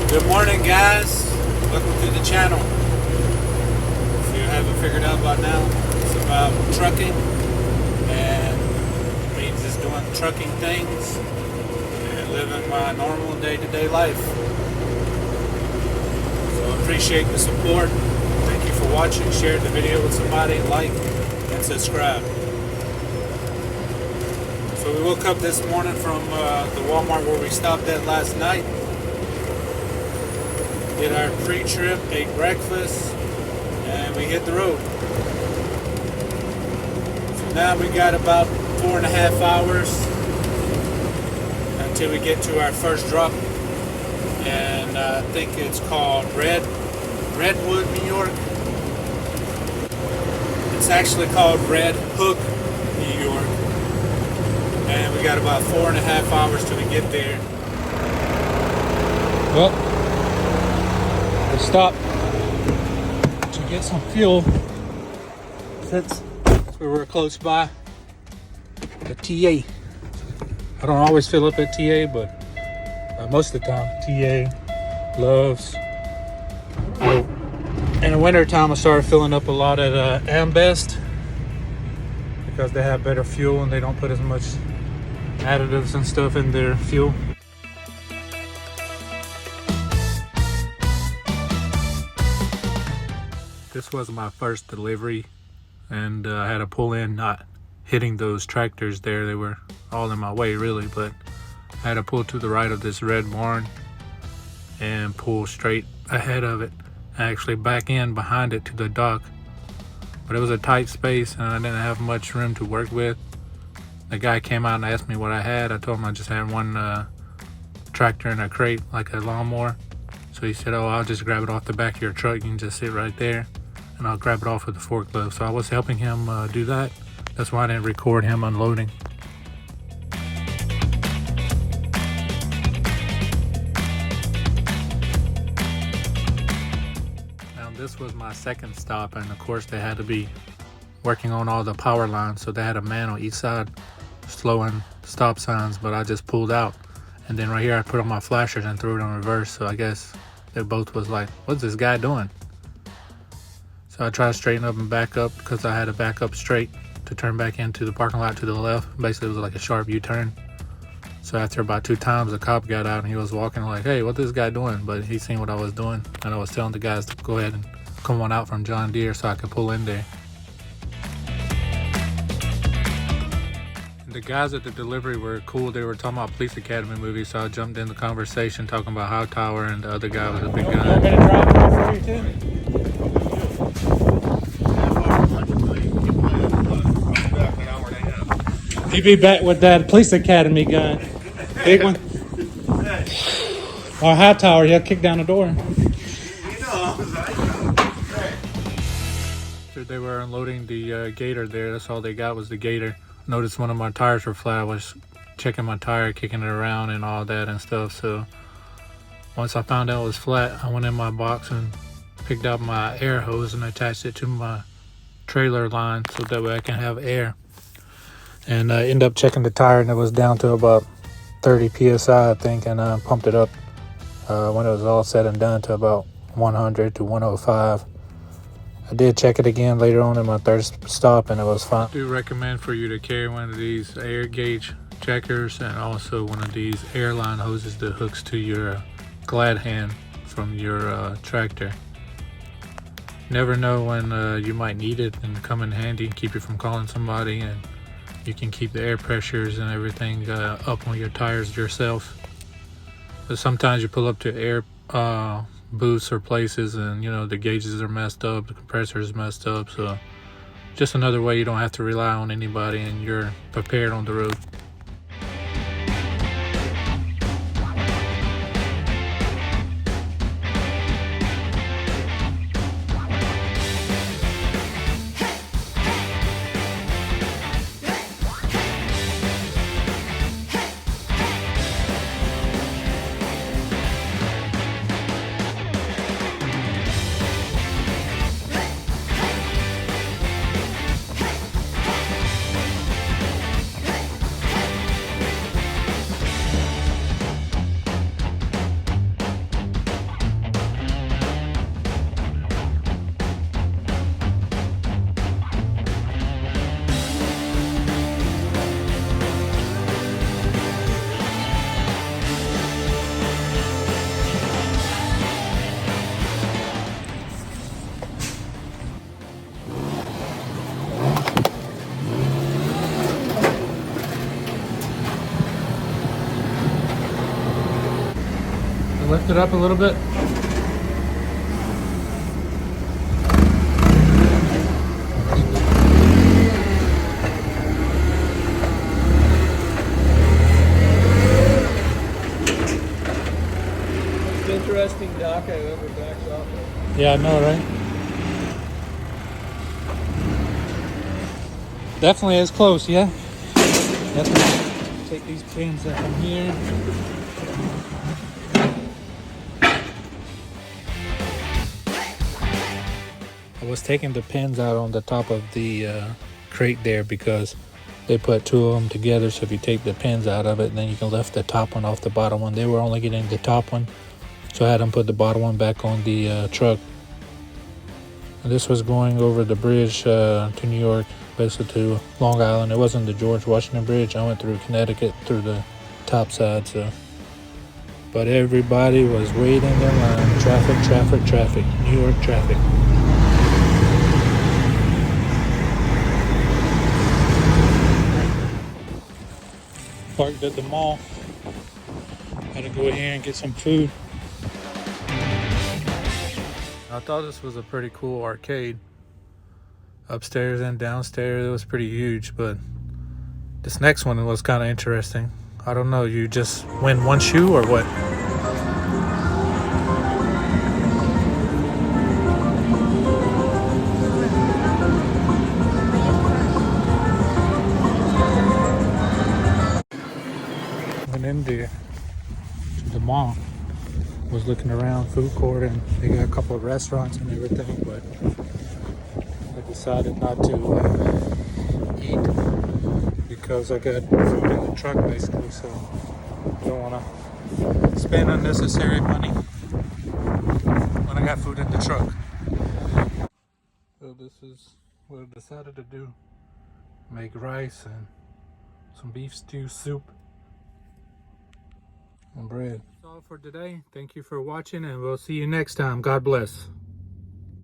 Good morning, guys. Welcome to the channel. If you haven't figured out by now, it's about trucking, and it means just doing trucking things and living my normal day-to-day life. So I appreciate the support. Thank you for watching. Share the video with somebody, like, and subscribe. So we woke up this morning from the Walmart where we stopped at last night. Did our pre-trip, ate breakfast, and we hit the road. So now we got about 4.5 hours until we get to our first drop, and I think it's called Redwood, New York. It's actually called Red Hook, New York, and we got about 4.5 hours till we get there. Well, we stopped to get some fuel since we were close by the TA. I don't always fill up at TA, but most of the time TA, Loves. In the winter time I started filling up a lot at Ambest because they have better fuel and they don't put as much additives and stuff in their fuel. This was my first delivery, and I had to pull in, not hitting those tractors there. They were all in my way really, but I had to pull to the right of this red barn and pull straight ahead of it, actually back in behind it to the dock. But it was a tight space and I didn't have much room to work with. The guy came out and asked me what I had. I told him I just had one tractor and a crate, like a lawnmower. So he said, "Oh, I'll just grab it off the back of your truck. You can just sit right there and I'll grab it off with the forklift." So I was helping him do that. That's why I didn't record him unloading. Now this was my second stop, and of course they had to be working on all the power lines, so they had a man on each side slowing stop signs, but I just pulled out. And then right here I put on my flashers and threw it on reverse, so I guess they both was like, "What's this guy doing?" So I tried to straighten up and back up because I had to back up straight to turn back into the parking lot to the left. Basically it was like a sharp U-turn. So after about 2 times the cop got out and he was walking like, "Hey, what this guy doing?" But he seen what I was doing, and I was telling the guys to go ahead and come on out from John Deere so I could pull in there. The guys at the delivery were cool. They were talking about Police Academy movies, so I jumped in the conversation talking about Hightower, and the other guy was a big guy. You want me to drive it off for you too? He'd be back with that Police Academy gun. Big one. Or Hightower, he'll kick down the door. They were unloading the gator there. That's all they got was the gator. Noticed one of my tires were flat. I was checking my tire, kicking it around and all that and stuff. So once I found out it was flat, I went in my box and picked out my air hose and attached it to my trailer line so that way I can have air. And I ended up checking the tire, and it was down to about 30 psi I think, and I pumped it up when it was all said and done to about 100 to 105. I did check it again later on in my third stop, and it was fine. I do recommend for you to carry one of these air gauge checkers and also one of these airline hoses that hooks to your glad hand from your tractor. Never know when you might need it, and come in handy and keep you from calling somebody, and you can keep the air pressures and everything up on your tires yourself. But sometimes you pull up to air booths or places and the gauges are messed up, the compressor is messed up, so just another way you don't have to rely on anybody and you're prepared on the road. lift it up a little bit. Interesting dock I ever backed off of. Yeah, I know, right? Definitely is close, yeah. Definitely. Take these pins up from here. I was taking the pins out on the top of the crate there because they put two of them together, so if you take the pins out of it, then you can lift the top one off the bottom one. They were only getting the top one, so I had them put the bottom one back on the truck. And this was going over the bridge to New York, basically to Long Island. It wasn't the George Washington Bridge. I went through Connecticut through the top side. So, but everybody was waiting in line. Traffic, New York traffic. Parked at the mall. Had to go in here and get some food. I thought this was a pretty cool arcade. Upstairs and downstairs, it was pretty huge, but this next one was kind of interesting. I don't know, you just win one shoe or what? Went in there to the mall. Was looking around food court, and they got a couple of restaurants and everything, but I decided not to eat because I got food in the truck basically, so I don't want to spend unnecessary money when I got food in the truck. So this is what I decided to do. Make rice and some beef stew soup and bread. That's all for today. Thank you for watching, and we'll see you next time. God bless.